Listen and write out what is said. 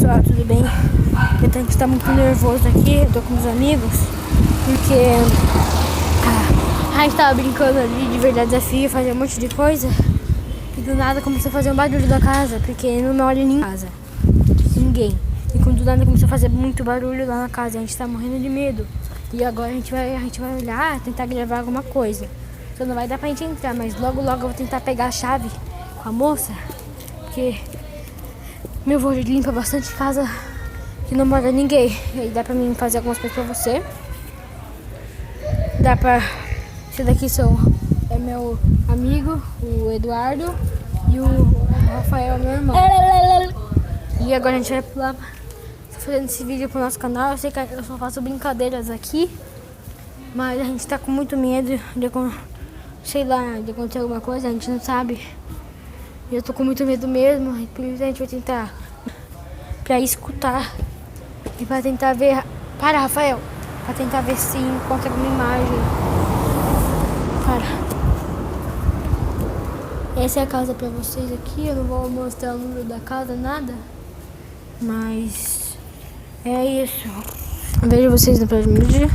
pessoal, tudo bem? Eu tenho que estar muito nervoso aqui, eu tô com os amigos, porque a gente tava brincando ali de verdade desafio, fazer um monte de coisa, e do nada começou a fazer um barulho da casa, porque não mora em casa, ninguém. E quando do nada começou a fazer muito barulho lá na casa, a gente tá morrendo de medo. E agora a gente vai olhar, tentar gravar alguma coisa. Só não vai dar pra gente entrar, mas logo eu vou tentar pegar a chave com a moça, porque meu avô limpa bastante casa que não mora ninguém. E aí dá pra mim fazer algumas coisas pra você. Dá pra... Esse daqui é meu amigo, o Eduardo, e o Rafael, meu irmão. E agora a gente vai pular, fazendo esse vídeo pro nosso canal. Eu sei que eu só faço brincadeiras aqui, mas a gente tá com muito medo de, sei lá, de acontecer alguma coisa, a gente não sabe. Eu tô com muito medo mesmo, e por isso a gente vai tentar pra escutar e pra tentar ver. Para, Rafael! Pra tentar ver se encontra alguma imagem. Para. Essa é a casa pra vocês aqui. Eu não vou mostrar o número da casa, nada. Mas é isso. Vejo vocês no próximo vídeo.